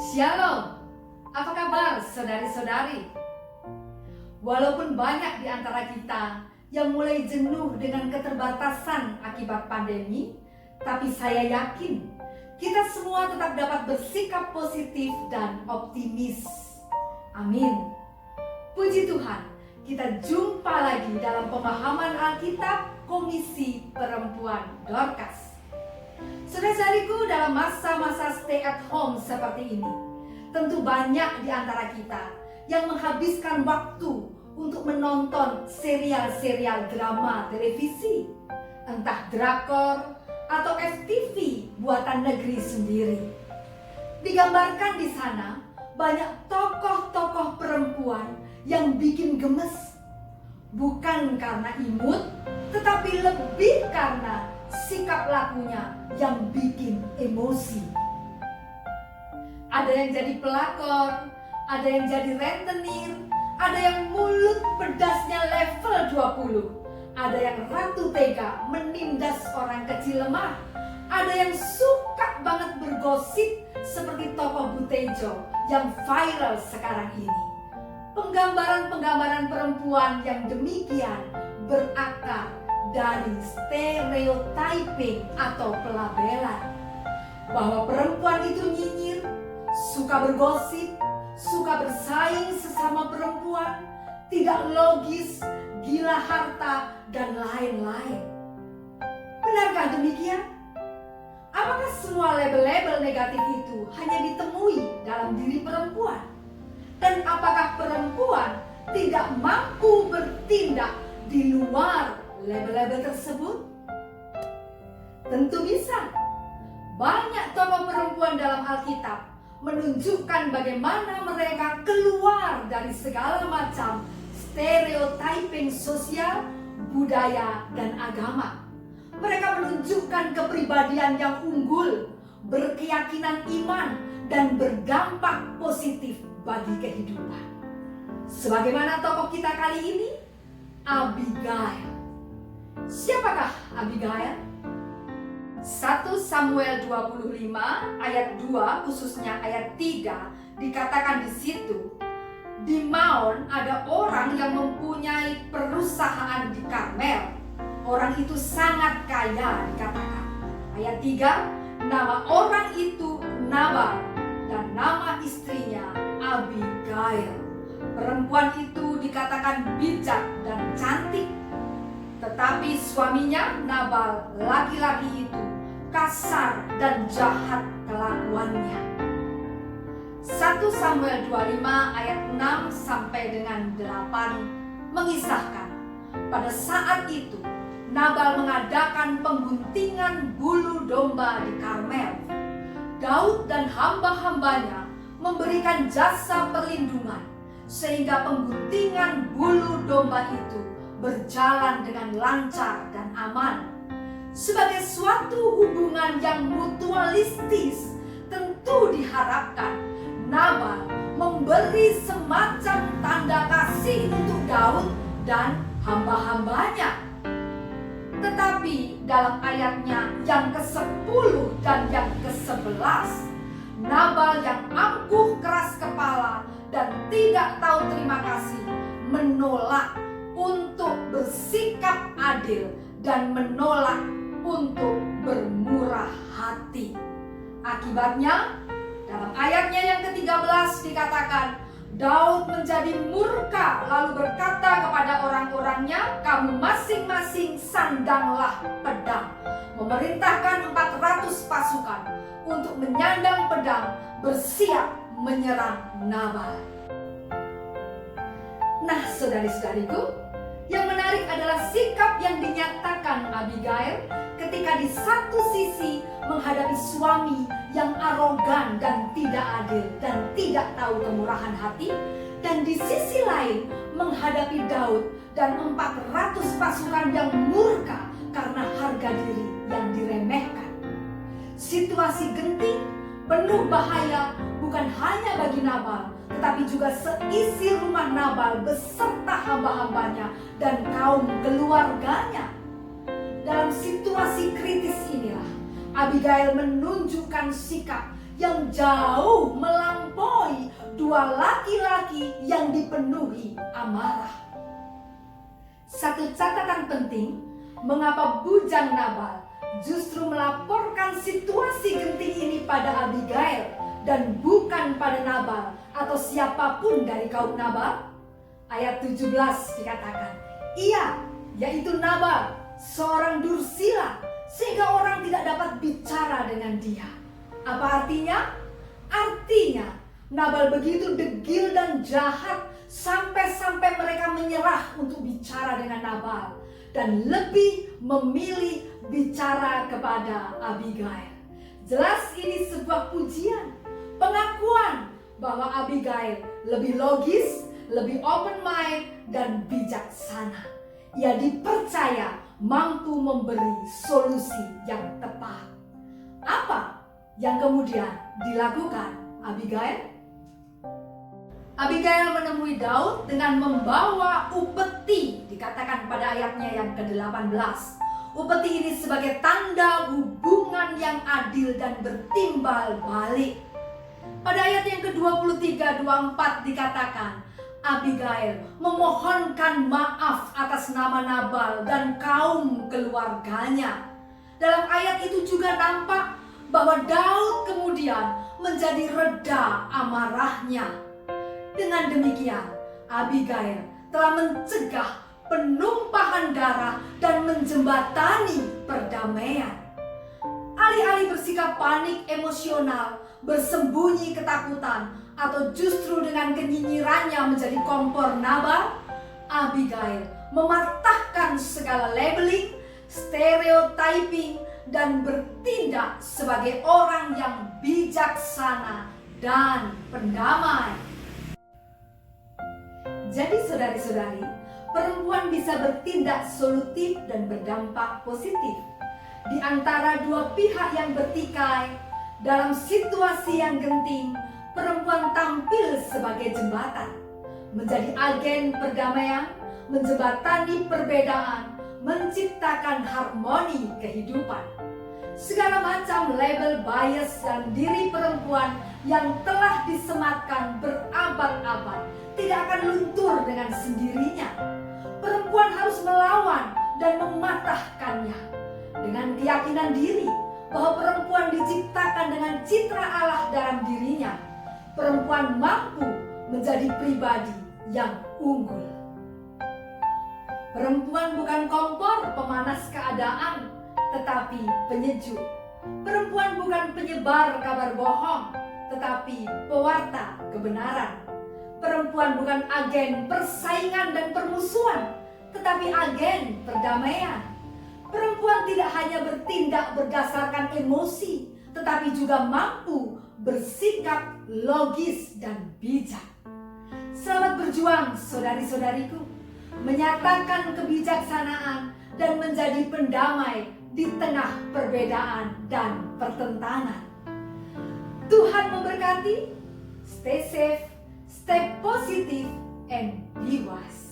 Shalom, apa kabar saudari-saudari? Walaupun banyak di antara kita yang mulai jenuh dengan keterbatasan akibat pandemi, tapi saya yakin kita semua tetap dapat bersikap positif dan optimis. Amin. Puji Tuhan, kita jumpa lagi dalam pemahaman Alkitab Komisi Perempuan Dorcas. Saudara-saudariku, dalam masa-masa stay at home seperti ini, tentu banyak di antara kita yang menghabiskan waktu untuk menonton serial-serial drama televisi, entah drakor atau FTV buatan negeri sendiri. Digambarkan di sana banyak tokoh-tokoh perempuan yang bikin gemes, bukan karena imut, tetapi lebih karena sikap lakunya yang bikin emosi. Ada yang jadi pelakor, ada yang jadi rentenir, ada yang mulut pedasnya level 20, ada yang ratu tega menindas orang kecil lemah, ada yang suka banget bergosip seperti tokoh Butejo yang viral sekarang ini. Penggambaran-penggambaran perempuan yang demikian berakar dari stereotyping atau pelabelan, bahwa perempuan itu nyinyir, suka bergosip, suka bersaing sesama perempuan, tidak logis, gila harta, dan lain-lain. Benarkah demikian? Apakah semua label-label negatif itu hanya ditemui dalam diri perempuan? Dan apakah perempuan tidak mampu bertindak di luar label-label tersebut? Tentu bisa. Banyak tokoh perempuan dalam Alkitab menunjukkan bagaimana mereka keluar dari segala macam stereotyping sosial, budaya, dan agama. Mereka menunjukkan kepribadian yang unggul, berkeyakinan iman, dan berdampak positif bagi kehidupan. Sebagaimana tokoh kita kali ini, Abigail. Siapakah Abigail? 1 Samuel 25 ayat 2, khususnya ayat 3, dikatakan di situ, di Maon ada orang yang mempunyai perusahaan di Karmel. Orang itu sangat kaya, dikatakan. Ayat 3, nama orang itu Nabal dan nama istrinya Abigail. Perempuan itu dikatakan bijak dan cantik. Tetapi suaminya Nabal, laki-laki itu kasar dan jahat kelakuannya. 1 Samuel 25 ayat 6 sampai dengan 8 mengisahkan, pada saat itu Nabal mengadakan pengguntingan bulu domba di Karmel. Daud dan hamba-hambanya memberikan jasa perlindungan sehingga pengguntingan bulu domba itu berjalan dengan lancar dan aman. Sebagai suatu hubungan yang mutualistis, tentu diharapkan Nabal memberi semacam tanda kasih untuk Daud dan hamba-hambanya. Tetapi dalam ayatnya yang ke-10 dan yang ke-11, Nabal yang angkuh keras kepala dan tidak tahu terima kasih menolak untuk bersikap adil dan menolak untuk bermurah hati. Akibatnya dalam ayatnya yang ke-13 dikatakan, Daud menjadi murka lalu berkata kepada orang-orangnya, kamu masing-masing sandanglah pedang. Memerintahkan 400 pasukan untuk menyandang pedang bersiap menyerang Nabal. Nah, saudari-saudariku, yang menarik adalah sikap yang dinyatakan Abigail ketika di satu sisi menghadapi suami yang arogan dan tidak adil dan tidak tahu kemurahan hati, dan di sisi lain menghadapi Daud dan 400 pasukan yang murka karena harga diri yang diremehkan. Situasi genting, penuh bahaya bukan hanya bagi Nabal, tetapi juga seisi rumah Nabal beserta hamba-hambanya dan kaum keluarganya. Dalam situasi kritis inilah Abigail menunjukkan sikap yang jauh melampaui dua laki-laki yang dipenuhi amarah. Satu catatan penting, mengapa bujang Nabal justru melaporkan situasi genting ini pada Abigail dan bukan pada Nabal atau siapapun dari kaum Nabal? Ayat 17 dikatakan, ia, yaitu Nabal, seorang dursila, sehingga orang tidak dapat bicara dengan dia. Apa artinya? Artinya Nabal begitu degil dan jahat sampai-sampai mereka menyerah untuk bicara dengan Nabal dan lebih memilih bicara kepada Abigail. Jelas ini sebuah pujian, pengakuan bahwa Abigail lebih logis, lebih open mind dan bijaksana. Ia dipercaya mampu memberi solusi yang tepat. Apa yang kemudian dilakukan Abigail? Abigail menemui Daud dengan membawa upeti, dikatakan pada ayatnya yang ke-18. Upeti ini sebagai tanda hubungan yang adil dan bertimbal balik. Pada ayat yang ke-23-24 dikatakan, Abigail memohonkan maaf atas nama Nabal dan kaum keluarganya. Dalam ayat itu juga nampak bahwa Daud kemudian menjadi reda amarahnya. Dengan demikian, Abigail telah mencegah penumpahan darah dan menjembatani perdamaian. Alih-alih bersikap panik emosional, bersembunyi ketakutan, atau justru dengan kenyinyirannya menjadi kompor Nabal, Abigail mematahkan segala labeling, stereotyping, dan bertindak sebagai orang yang bijaksana dan pendamai. Jadi saudari-saudari, perempuan bisa bertindak solutif dan berdampak positif. Di antara dua pihak yang bertikai, dalam situasi yang genting, perempuan tampil sebagai jembatan, menjadi agen perdamaian, menjembatani perbedaan, menciptakan harmoni kehidupan. Segala macam label bias dan diri perempuan yang telah disematkan berabad-abad tidak akan luntur dengan sendirinya. Perempuan harus melawan dan mematahkannya dengan keyakinan diri bahwa perempuan diciptakan dengan citra Allah dalam dirinya. Perempuan mampu menjadi pribadi yang unggul. Perempuan bukan kompor pemanas keadaan, tetapi penyejuk. Perempuan bukan penyebar kabar bohong, tetapi pewarta kebenaran. Perempuan bukan agen persaingan dan permusuhan, tetapi agen perdamaian. Perempuan tidak hanya bertindak berdasarkan emosi, tetapi juga mampu bersikap logis dan bijak. Selamat berjuang saudari-saudariku, menyatakan kebijaksanaan dan menjadi pendamai di tengah perbedaan dan pertentangan. Tuhan memberkati. Stay safe, stay positive, and be wise.